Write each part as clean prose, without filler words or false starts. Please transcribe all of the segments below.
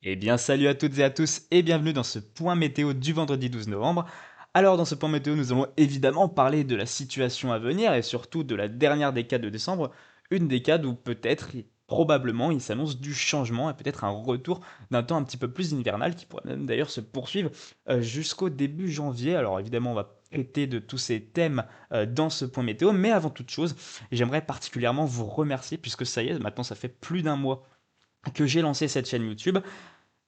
Eh bien, salut à toutes et à tous et bienvenue dans ce point météo du vendredi 12 novembre. Alors, dans ce point météo, nous allons évidemment parler de la situation à venir et surtout de la dernière décade de décembre, une décade où peut-être, probablement, il s'annonce du changement et peut-être un retour d'un temps un petit peu plus hivernal qui pourrait même d'ailleurs se poursuivre jusqu'au début janvier. Alors, évidemment, on va traiter de tous ces thèmes dans ce point météo, mais avant toute chose, j'aimerais particulièrement vous remercier puisque ça y est, maintenant ça fait plus d'un mois que j'ai lancé cette chaîne YouTube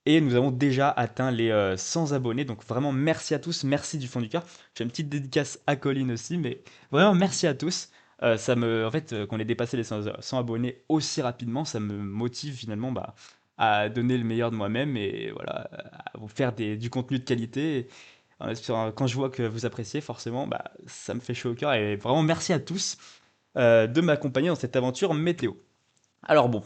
et nous avons déjà atteint les 100 abonnés. Donc vraiment merci à tous, merci du fond du cœur. J'ai une petite dédicace à Colline aussi, mais vraiment merci à tous. En fait, qu'on ait dépassé les 100 abonnés aussi rapidement, ça me motive finalement à donner le meilleur de moi-même et voilà, à vous faire du contenu de qualité. Et en espérant- quand je vois que vous appréciez, forcément, ça me fait chaud au cœur. Et vraiment merci à tous de m'accompagner dans cette aventure météo. Alors bon,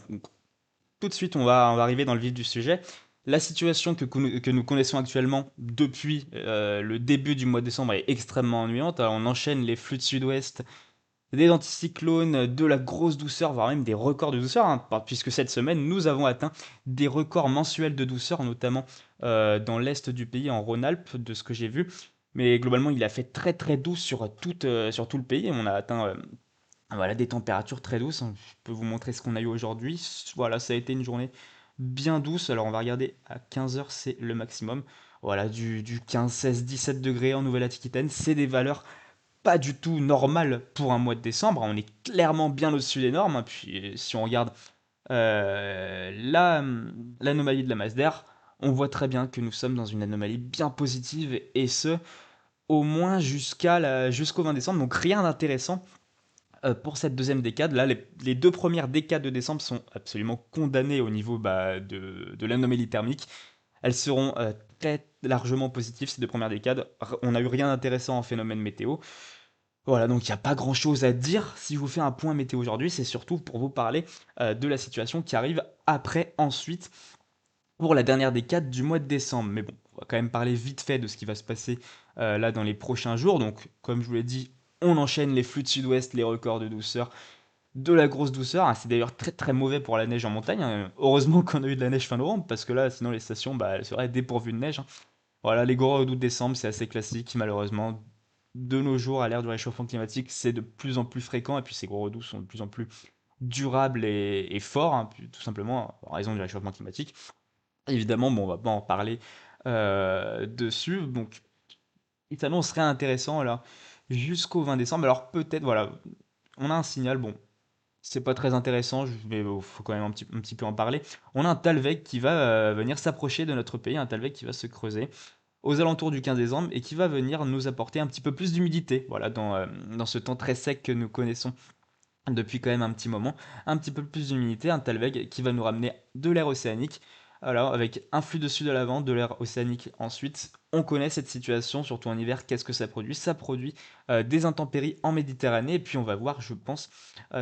tout de suite, on va arriver dans le vif du sujet. La situation que nous connaissons actuellement depuis le début du mois de décembre est extrêmement ennuyante. Alors, on enchaîne les flux de sud-ouest, des anticyclones, de la grosse douceur, voire même des records de douceur, hein, puisque cette semaine, nous avons atteint des records mensuels de douceur, notamment dans l'est du pays, en Rhône-Alpes, de ce que j'ai vu. Mais globalement, il a fait très très doux sur tout le pays. On a atteint voilà, des températures très douces, hein. Je peux vous montrer ce qu'on a eu aujourd'hui. Voilà, ça a été une journée bien douce. Alors on va regarder à 15 heures, c'est le maximum. Voilà, du 15, 16, 17 degrés en Nouvelle-Aquitaine. C'est des valeurs pas du tout normales pour un mois de décembre. On est clairement bien au-dessus des normes, hein. Puis si on regarde l'anomalie de la masse d'air, on voit très bien que nous sommes dans une anomalie bien positive et ce, au moins jusqu'au 20 décembre. Donc rien d'intéressant pour cette deuxième décade. Là, les deux premières décades de décembre sont absolument condamnées au niveau de l'anomalie thermique. Elles seront très largement positives, ces deux premières décades. On n'a eu rien d'intéressant en phénomène météo. Voilà, donc il n'y a pas grand-chose à dire. Si je vous fais un point météo aujourd'hui, c'est surtout pour vous parler de la situation qui arrive après, ensuite, pour la dernière décade du mois de décembre. Mais bon, on va quand même parler vite fait de ce qui va se passer là dans les prochains jours. Donc, comme je vous l'ai dit, on enchaîne les flux de sud-ouest, les records de douceur, de la grosse douceur, hein. C'est d'ailleurs très très mauvais pour la neige en montagne, hein. Heureusement qu'on a eu de la neige fin novembre, parce que là, sinon les stations elles seraient dépourvues de neige, hein. Voilà, les gros redoutes décembre, c'est assez classique, malheureusement. De nos jours, à l'ère du réchauffement climatique, c'est de plus en plus fréquent, et puis ces gros redoutes sont de plus en plus durables et forts, hein, tout simplement en raison du réchauffement climatique. Évidemment, bon, on va pas en parler dessus, donc il s'annonce rien intéressant là jusqu'au 20 décembre. Alors peut-être, voilà, on a un signal, bon, c'est pas très intéressant, mais il faut quand même un petit peu en parler. On a un Talvec qui va venir s'approcher de notre pays, un Talvec qui va se creuser aux alentours du 15 décembre et qui va venir nous apporter un petit peu plus d'humidité. Voilà, dans ce temps très sec que nous connaissons depuis quand même un petit moment, un petit peu plus d'humidité, un Talveg qui va nous ramener de l'air océanique. Alors, avec un flux de sud à l'avant, de l'air océanique ensuite, on connaît cette situation, surtout en hiver, qu'est-ce que ça produit? Ça produit des intempéries en Méditerranée, et puis on va voir, je pense,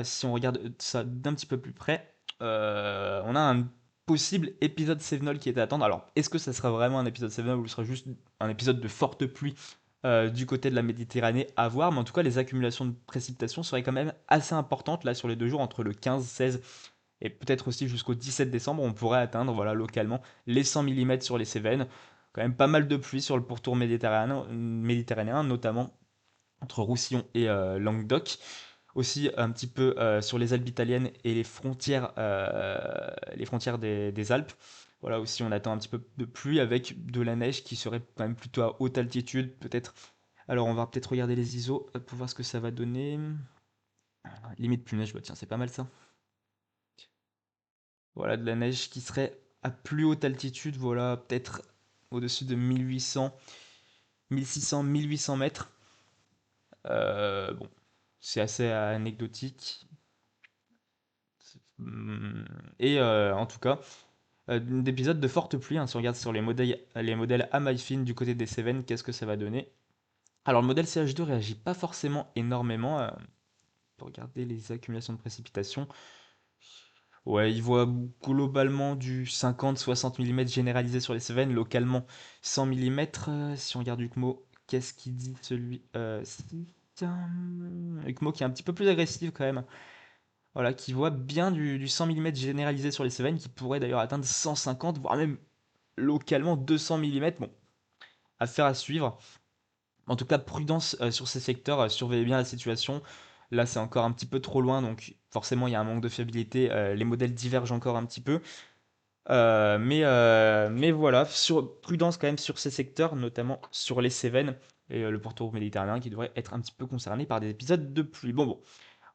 si on regarde ça d'un petit peu plus près, on a un possible épisode Sevenol qui est à attendre. Alors, est-ce que ça sera vraiment un épisode Sevenol ou ce sera juste un épisode de forte pluie du côté de la Méditerranée à voir, mais en tout cas les accumulations de précipitations seraient quand même assez importantes là sur les 2 jours entre le 15, 16 et peut-être aussi jusqu'au 17 décembre, on pourrait atteindre voilà localement les 100 mm sur les Cévennes. Quand même pas mal de pluie sur le pourtour méditerranéen notamment entre Roussillon et Languedoc. Aussi un petit peu sur les Alpes italiennes et les frontières des Alpes. Voilà, aussi on attend un petit peu de pluie avec de la neige qui serait quand même plutôt à haute altitude, peut-être. Alors on va peut-être regarder les ISO pour voir ce que ça va donner. Limite plus neige, bah tiens, c'est pas mal ça. Voilà, de la neige qui serait à plus haute altitude, voilà, peut-être au-dessus de 1800, 1600, 1800 mètres. Bon, c'est assez anecdotique. Hum, Et en tout cas, d'épisodes de forte pluie, hein, si on regarde sur les modèles Amalfin du côté des Cévennes, qu'est-ce que ça va donner? Alors le modèle CH2 réagit pas forcément énormément. Pour regarder les accumulations de précipitations. Ouais, il voit globalement du 50-60 mm généralisé sur les Cévennes, localement 100 mm. Si on regarde UCMO, qu'est-ce qu'il dit celui UCMO qui est un petit peu plus agressif quand même. Voilà, qui voit bien du 100 mm généralisé sur les Cévennes, qui pourrait d'ailleurs atteindre 150, voire même localement 200 mm. Bon, affaire à suivre. En tout cas, prudence sur ces secteurs, surveillez bien la situation. Là, c'est encore un petit peu trop loin, donc forcément, il y a un manque de fiabilité. Les modèles divergent encore un petit peu. Mais voilà, prudence quand même sur ces secteurs, notamment sur les Cévennes et le pourtour méditerranéen qui devrait être un petit peu concerné par des épisodes de pluie. Bon,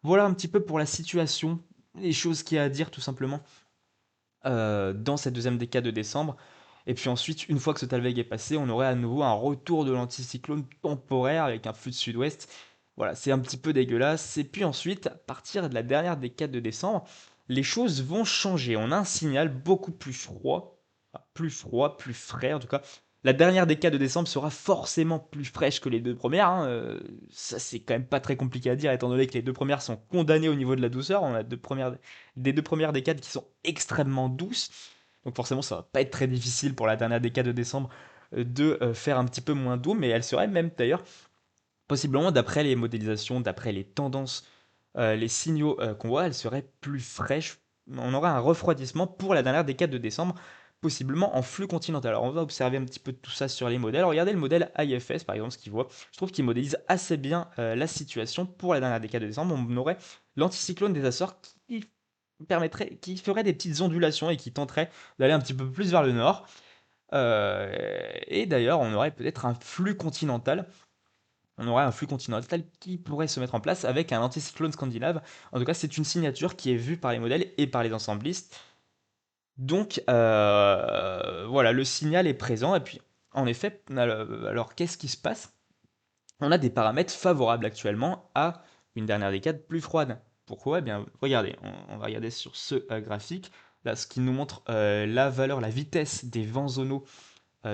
voilà un petit peu pour la situation, les choses qu'il y a à dire tout simplement dans cette deuxième décade de décembre. Et puis ensuite, une fois que ce Talweg est passé, on aurait à nouveau un retour de l'anticyclone temporaire avec un flux de sud-ouest. Voilà, c'est un petit peu dégueulasse. Et puis ensuite, à partir de la dernière décade de décembre, les choses vont changer. On a un signal beaucoup plus froid, plus frais en tout cas. La dernière décade de décembre sera forcément plus fraîche que les deux premières, hein. Ça, c'est quand même pas très compliqué à dire, étant donné que les deux premières sont condamnées au niveau de la douceur. On a des deux premières décades qui sont extrêmement douces. Donc forcément, ça va pas être très difficile pour la dernière décade de décembre de faire un petit peu moins doux, mais elle serait même d'ailleurs possiblement, d'après les modélisations, d'après les tendances, les signaux qu'on voit, elle serait plus fraîche. On aura un refroidissement pour la dernière décade de décembre, possiblement en flux continental. Alors on va observer un petit peu tout ça sur les modèles. Regardez le modèle IFS par exemple, ce qu'il voit. Je trouve qu'il modélise assez bien la situation pour la dernière décade de décembre. On aurait l'anticyclone des Açores qui ferait des petites ondulations et qui tenterait d'aller un petit peu plus vers le nord. Et d'ailleurs, on aurait un flux continental qui pourrait se mettre en place avec un anticyclone scandinave. En tout cas, c'est une signature qui est vue par les modèles et par les ensemblistes. Donc voilà, le signal est présent. Et puis, en effet, alors qu'est-ce qui se passe? On a des paramètres favorables actuellement à une dernière décade plus froide. Pourquoi? Eh bien, regardez, on va regarder sur ce graphique. Là, ce qui nous montre la vitesse des vents zonaux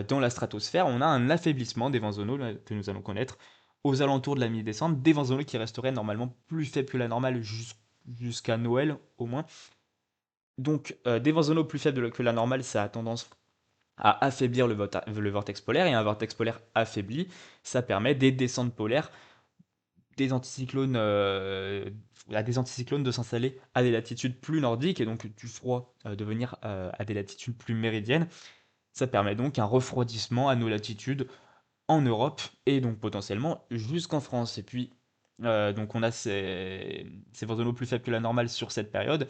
dans la stratosphère. On a un affaiblissement des vents zonaux là, que nous allons connaître aux alentours de la mi-décembre. Des vents zonaux qui resteraient normalement plus faibles que la normale jusqu'à Noël au moins. Donc, des vents zonaux plus faibles que la normale, ça a tendance à affaiblir le vortex polaire, et un vortex polaire affaibli, ça permet des descentes polaires, des anticyclones, des anticyclones de s'installer à des latitudes plus nordiques, et donc du froid de venir à des latitudes plus méridiennes. Ça permet donc un refroidissement à nos latitudes en Europe et donc potentiellement jusqu'en France. Et puis, donc on a ces vents plus faibles que la normale sur cette période.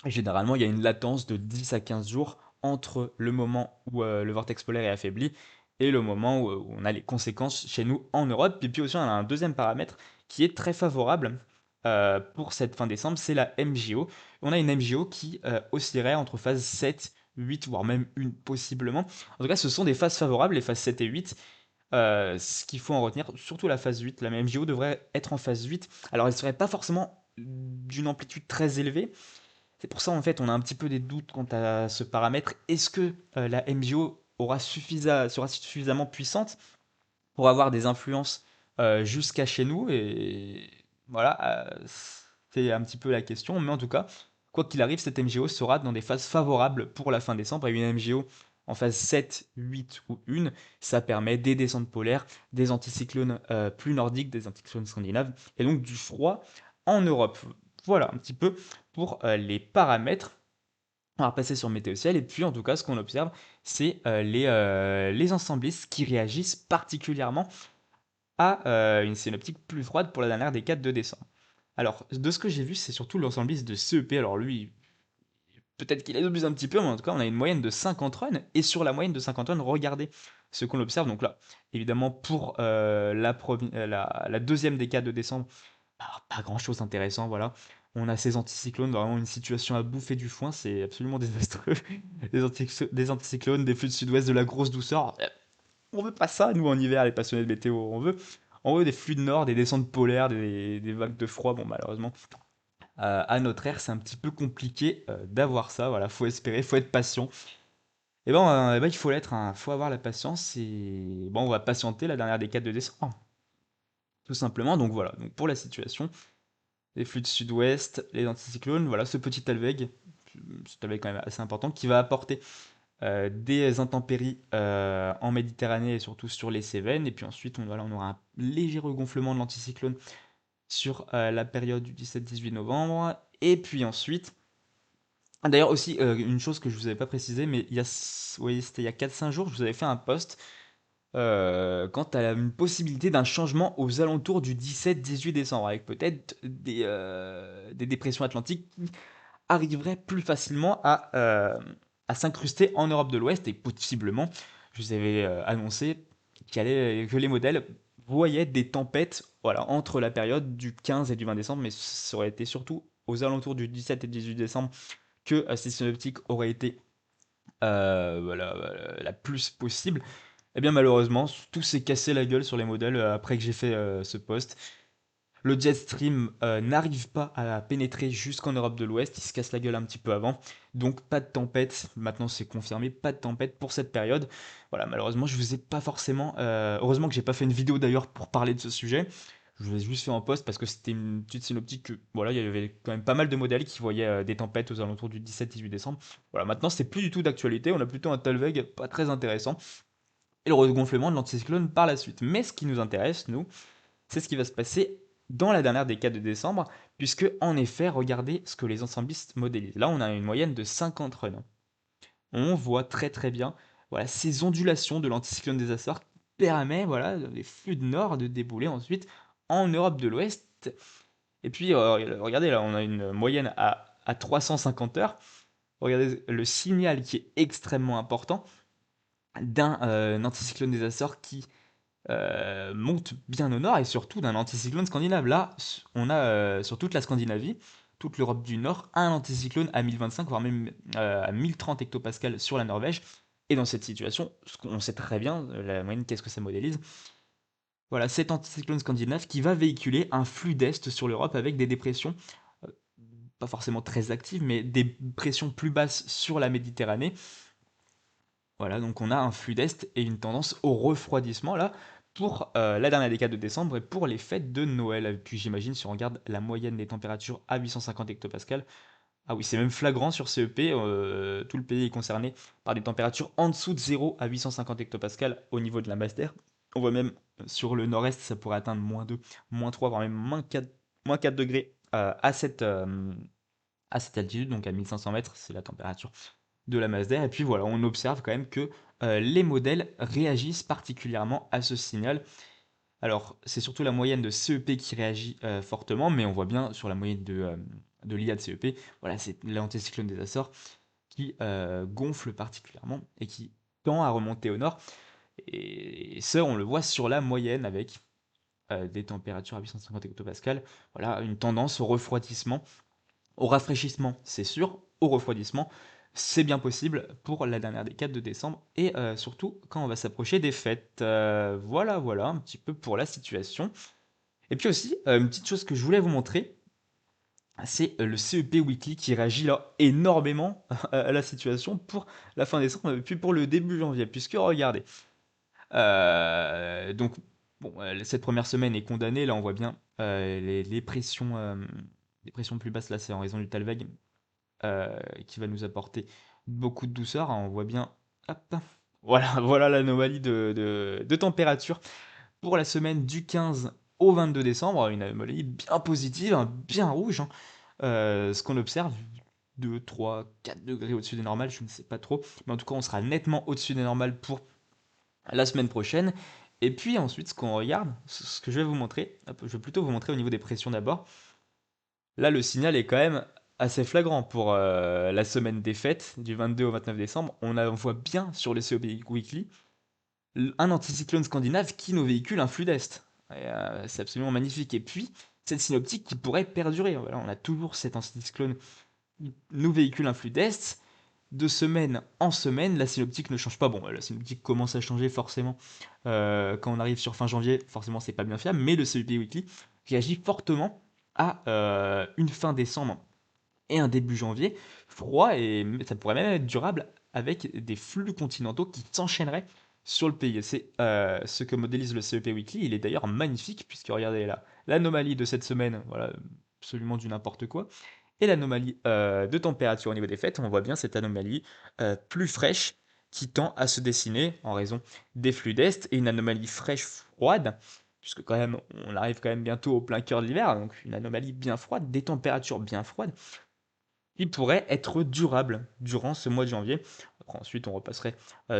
Et généralement, il y a une latence de 10 à 15 jours entre le moment où le vortex polaire est affaibli et le moment où on a les conséquences chez nous en Europe. Et puis aussi, on a un deuxième paramètre qui est très favorable pour cette fin décembre, c'est la MJO. On a une MJO qui oscillerait entre phase 7, 8, voire même une possiblement. En tout cas, ce sont des phases favorables, les phases 7 et 8. Ce qu'il faut en retenir, surtout la phase 8, la MJO devrait être en phase 8. Alors, elle ne serait pas forcément d'une amplitude très élevée, c'est pour ça, en fait, on a un petit peu des doutes quant à ce paramètre. Est-ce que la MJO sera suffisamment puissante pour avoir des influences jusqu'à chez nous? Et voilà, c'est un petit peu la question. Mais en tout cas, quoi qu'il arrive, cette MJO sera dans des phases favorables pour la fin décembre. Et une MJO en phase 7, 8 ou 1, ça permet des descentes polaires, des anticyclones plus nordiques, des anticyclones scandinaves, et donc du froid en Europe. Voilà un petit peu pour les paramètres. On va passer sur Météo Ciel, et puis en tout cas, ce qu'on observe, c'est les ensemblistes qui réagissent particulièrement à une synoptique plus froide pour la dernière décade de décembre. Alors, de ce que j'ai vu, c'est surtout l'ensembliste de CEP. Alors lui, peut-être qu'il abuse un petit peu, mais en tout cas, on a une moyenne de 50 runs, et sur la moyenne de 50 runs, regardez ce qu'on observe. Donc là, évidemment, pour la deuxième décade de décembre, pas grand-chose d'intéressant, voilà. On a ces anticyclones, vraiment une situation à bouffer du foin, c'est absolument désastreux. Des anticyclones, des flux de sud-ouest, de la grosse douceur. On veut pas ça, nous, en hiver, les passionnés de météo. On veut des flux de nord, des descentes polaires, des vagues de froid. Bon, malheureusement, à notre ère, c'est un petit peu compliqué d'avoir ça. Voilà, faut espérer, faut être patient. Et ben, il faut l'être, hein. Faut avoir la patience. Et bon, on va patienter la dernière décade de décembre, tout simplement. Donc voilà, donc pour la situation, les flux de sud-ouest, les anticyclones, voilà ce petit Talweg, quand même assez important, qui va apporter des intempéries en Méditerranée et surtout sur les Cévennes. Et puis ensuite, on aura un léger regonflement de l'anticyclone sur la période du 17-18 novembre. Et puis ensuite, D'ailleurs aussi, une chose que je vous avais pas précisé, mais oui, c'était il y a 4-5 jours, je vous avais fait un post quant à une possibilité d'un changement aux alentours du 17-18 décembre, avec peut-être des dépressions atlantiques qui arriveraient plus facilement à s'incruster en Europe de l'Ouest, et possiblement, je vous avais annoncé que les modèles voyaient des tempêtes, voilà, entre la période du 15 et du 20 décembre, mais ça aurait été surtout aux alentours du 17 et 18 décembre que ces synoptiques auraient été voilà, la plus possible. Eh bien malheureusement, tout s'est cassé la gueule sur les modèles après que j'ai fait ce post. Le jet stream n'arrive pas à pénétrer jusqu'en Europe de l'Ouest, il se casse la gueule un petit peu avant. Donc pas de tempête, maintenant c'est confirmé, pas de tempête pour cette période. Voilà, malheureusement je vous ai pas forcément... heureusement que j'ai pas fait une vidéo d'ailleurs pour parler de ce sujet. Je vous ai juste fait en post parce que c'était une petite synoptique que voilà, il y avait quand même pas mal de modèles qui voyaient des tempêtes aux alentours du 17-18 décembre. Voilà, maintenant c'est plus du tout d'actualité, on a plutôt un Talveg pas très intéressant et le regonflement de l'anticyclone par la suite. Mais ce qui nous intéresse, nous, c'est ce qui va se passer dans la dernière décade de décembre, puisque en effet, regardez ce que les ensemblistes modélisent. Là, on a une moyenne de 50 runs. On voit très très bien voilà, ces ondulations de l'anticyclone des Açores qui permet voilà, les flux de nord de débouler ensuite en Europe de l'Ouest. Et puis, regardez, là, on a une moyenne à 350 heures. Regardez le signal qui est extrêmement important d'un anticyclone des Açores qui monte bien au nord et surtout d'un anticyclone scandinave. Là, on a sur toute la Scandinavie, toute l'Europe du Nord, un anticyclone à 1025, voire même à 1030 hectopascales sur la Norvège. Et dans cette situation, on sait très bien, la moyenne, qu'est-ce que ça modélise. Voilà, cet anticyclone scandinave qui va véhiculer un flux d'est sur l'Europe avec des dépressions, euh, pas forcément très actives, mais des pressions plus basses sur la Méditerranée. Voilà, donc on a un flux d'est et une tendance au refroidissement là pour la dernière décade de décembre et pour les fêtes de Noël. Et puis j'imagine si on regarde la moyenne des températures à 850 hectopascales, ah oui c'est même flagrant sur CEP, tout le pays est concerné par des températures en dessous de 0 à 850 hectopascales au niveau de la masse d'air. On voit même sur le nord-est ça pourrait atteindre -2, -3, voire même -4 degrés à cette altitude, donc à 1500 mètres, c'est la température de la masse d'air. Et puis voilà, on observe quand même que les modèles réagissent particulièrement à ce signal. Alors, c'est surtout la moyenne de CEP qui réagit fortement, mais on voit bien sur la moyenne de l'IA de CEP, voilà, c'est l'anticyclone des Açores qui gonfle particulièrement et qui tend à remonter au nord. Et ça, on le voit sur la moyenne avec des températures à 850 hectopascales. Voilà, une tendance au refroidissement au rafraîchissement, c'est sûr. Au refroidissement, c'est bien possible pour la dernière décade de décembre et surtout quand on va s'approcher des fêtes. Voilà, voilà un petit peu pour la situation. Et puis aussi, une petite chose que je voulais vous montrer, c'est le CEP Weekly qui réagit là énormément à la situation pour la fin décembre et puis pour le début janvier. Puisque regardez, donc bon, cette première semaine est condamnée. Là, on voit bien les pressions plus basses là, c'est en raison du Talveg qui va nous apporter beaucoup de douceur, hein. On voit bien, hop, voilà, voilà l'anomalie de température pour la semaine du 15 au 22 décembre, une anomalie bien positive, hein, bien rouge, hein. Ce qu'on observe, 2, 3, 4 degrés au-dessus des normales, je ne sais pas trop, mais en tout cas on sera nettement au-dessus des normales pour la semaine prochaine. Et puis ensuite, ce qu'on regarde, ce que je vais vous montrer, hop, je vais plutôt vous montrer au niveau des pressions d'abord. Là, le signal est quand même assez flagrant pour la semaine des fêtes, du 22 au 29 décembre. On voit bien sur le COP Weekly un anticyclone scandinave qui nous véhicule un flux d'Est. C'est absolument magnifique. Et puis, cette synoptique qui pourrait perdurer. Voilà, on a toujours cet anticyclone qui nous véhicule un flux d'Est. De semaine en semaine, la synoptique ne change pas. Bon, la synoptique commence à changer forcément quand on arrive sur fin janvier. Forcément, c'est pas bien fiable. Mais le COP Weekly réagit fortement à une fin décembre et un début janvier froid, et ça pourrait même être durable avec des flux continentaux qui s'enchaîneraient sur le pays. C'est ce que modélise le CEP Weekly. Il est d'ailleurs magnifique puisque regardez là, l'anomalie de cette semaine, voilà, absolument du n'importe quoi. Et l'anomalie de température au niveau des fêtes, on voit bien cette anomalie plus fraîche qui tend à se dessiner en raison des flux d'Est et une anomalie fraîche froide, puisque quand même on arrive quand même bientôt au plein cœur de l'hiver, donc une anomalie bien froide, des températures bien froides, qui pourrait être durable durant ce mois de janvier. Après, ensuite, on repasserait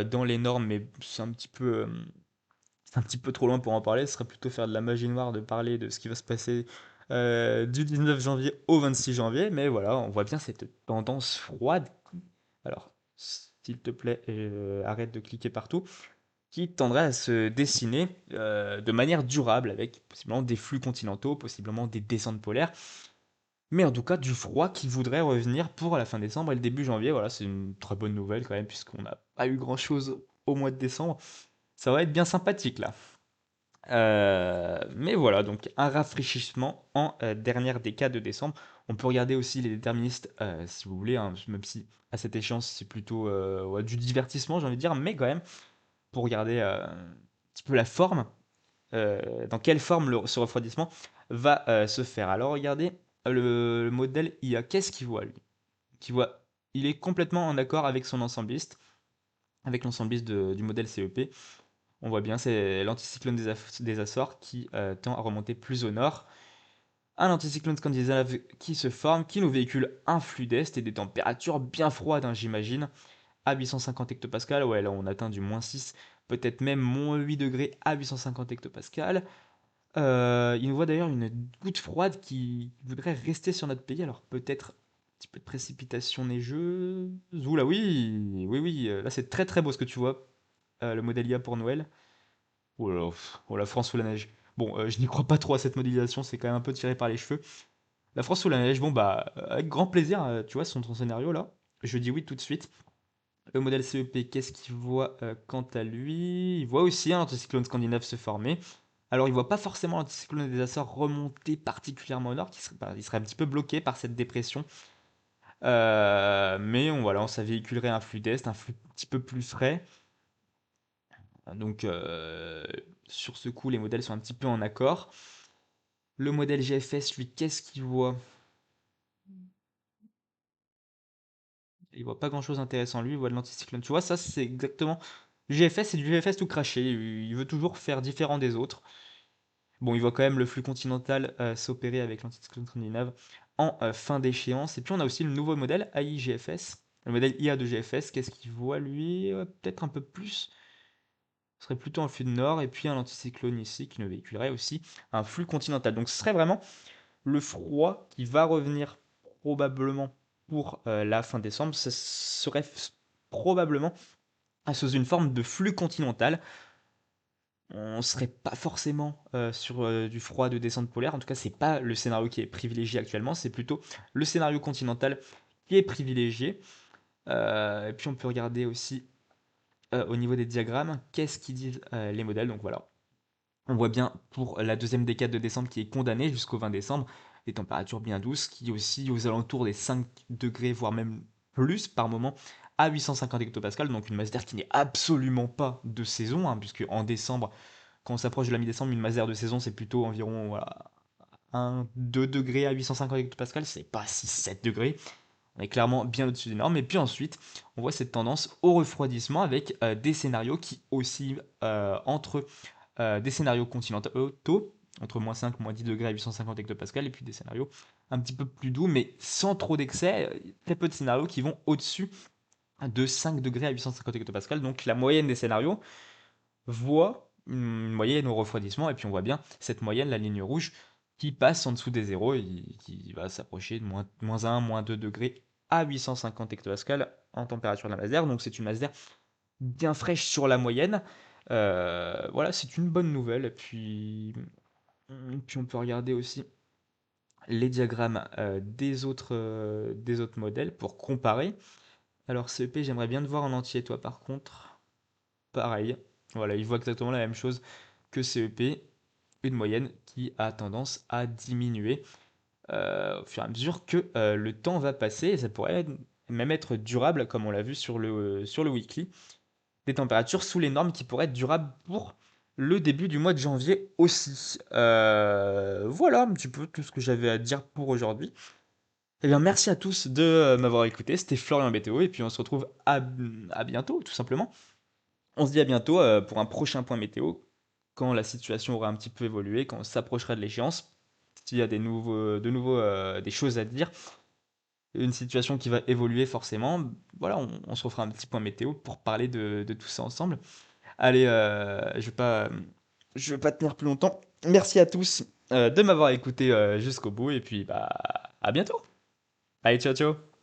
dans les normes, mais c'est un petit peu trop loin pour en parler. Ce serait plutôt faire de la magie noire de parler de ce qui va se passer du 19 janvier au 26 janvier. Mais voilà, on voit bien cette tendance froide. Alors, s'il te plaît, arrête de cliquer partout. Qui tendrait à se dessiner de manière durable avec possiblement des flux continentaux, possiblement des descentes polaires, mais en tout cas du froid qui voudrait revenir pour la fin décembre et le début janvier. Voilà, c'est une très bonne nouvelle quand même, puisqu'on n'a pas eu grand-chose au mois de décembre. Ça va être bien sympathique là. Mais voilà, donc un rafraîchissement en dernière décade de décembre. On peut regarder aussi les déterministes si vous voulez, hein, même si à cette échéance c'est plutôt ouais, du divertissement, j'ai envie de dire, mais quand même pour regarder un petit peu la forme, dans quelle forme ce refroidissement va se faire. Alors regardez le modèle IA, qu'est-ce qu'il voit lui? Qu'il voit, il est complètement en accord avec son ensembliste, avec l'ensembliste du modèle CEP. On voit bien, c'est l'anticyclone des Açores qui tend à remonter plus au nord. Un anticyclone scandinave qui se forme, qui nous véhicule un flux d'est et des températures bien froides, hein, j'imagine, à 850 hectopascales. Ouais, là on atteint du -6, peut-être même -8 degrés à 850 hectopascales. Il nous voit d'ailleurs une goutte froide qui voudrait rester sur notre pays, alors peut-être un petit peu de précipitation neigeuse. Oula, oui, oui, oui, là c'est très très beau ce que tu vois, le modèle IA pour Noël. Oh là là, oh, la France sous la neige. Bon, je n'y crois pas trop à cette modélisation, c'est quand même un peu tiré par les cheveux. La France sous la neige, bon bah, avec grand plaisir, tu vois, son scénario là. Je dis oui tout de suite. Le modèle CEP, qu'est-ce qu'il voit quant à lui? Il voit aussi un anticyclone scandinave se former. Alors, il voit pas forcément l'anticyclone des Açores remonter particulièrement au nord, il serait un petit peu bloqué par cette dépression. Mais voilà, ça véhiculerait un flux d'est, un flux un petit peu plus frais. Donc, sur ce coup, les modèles sont un petit peu en accord. Le modèle GFS, lui, qu'est-ce qu'il voit? Il voit pas grand-chose d'intéressant. Lui, il voit de l'anticyclone. Tu vois, ça, c'est exactement. GFS, c'est du GFS tout craché. Il veut toujours faire différent des autres. Bon, il voit quand même le flux continental s'opérer avec l'anticyclone scandinave en fin d'échéance. Et puis on a aussi le nouveau modèle AIGFS, le modèle IA de GFS. Qu'est-ce qu'il voit lui? Peut-être un peu plus. Ce serait plutôt un flux de nord et puis un anticyclone ici qui nous véhiculerait aussi un flux continental. Donc ce serait vraiment le froid qui va revenir probablement pour la fin décembre. Ce serait probablement sous une forme de flux continental. On serait pas forcément sur du froid de descente polaire. En tout cas, c'est pas le scénario qui est privilégié actuellement. C'est plutôt le scénario continental qui est privilégié. Et puis, on peut regarder aussi au niveau des diagrammes, qu'est-ce qu'ils disent les modèles. Donc voilà, on voit bien pour la deuxième décade de décembre qui est condamnée jusqu'au 20 décembre, des températures bien douces qui aussi aux alentours des 5 degrés, voire même plus par moment, à 850 hectopascals. Donc une masse d'air qui n'est absolument pas de saison, hein, puisque en décembre, quand on s'approche de la mi-décembre, une masse d'air de saison, c'est plutôt environ voilà, 1, 2 degrés à 850 hectopascals, c'est pas 6-7 degrés. On est clairement bien au-dessus des normes. Et puis ensuite, on voit cette tendance au refroidissement avec des scénarios qui oscillent entre des scénarios continentaux, entre -5, -10 degrés à 850 hectopascals, et puis des scénarios un petit peu plus doux, mais sans trop d'excès. Très peu de scénarios qui vont au-dessus de 5 degrés à 850 hectopascals. Donc la moyenne des scénarios voit une moyenne au refroidissement, et puis on voit bien cette moyenne, la ligne rouge, qui passe en dessous des zéros et qui va s'approcher de -1, -2 degrés à 850 hectopascals en température de la masse d'air. Donc c'est une masse d'air bien fraîche sur la moyenne. Voilà, c'est une bonne nouvelle. Et puis on peut regarder aussi les diagrammes des autres modèles pour comparer. Alors CEP, j'aimerais bien te voir en entier, toi par contre. Pareil, voilà, il voit exactement la même chose que CEP, une moyenne qui a tendance à diminuer au fur et à mesure que le temps va passer, et ça pourrait même être durable, comme on l'a vu sur le weekly, des températures sous les normes qui pourraient être durables pour le début du mois de janvier aussi. Voilà un petit peu tout ce que j'avais à dire pour aujourd'hui. Eh bien, merci à tous de m'avoir écouté. C'était Florian BTO, et puis on se retrouve à bientôt, tout simplement. On se dit à bientôt pour un prochain point météo, quand la situation aura un petit peu évolué, quand on s'approchera de l'échéance. S'il y a des choses à dire, une situation qui va évoluer forcément. Voilà, on se refera un petit point météo pour parler de tout ça ensemble. Allez, je vais pas tenir plus longtemps. Merci à tous de m'avoir écouté jusqu'au bout et puis bah à bientôt. Allez, ciao ciao.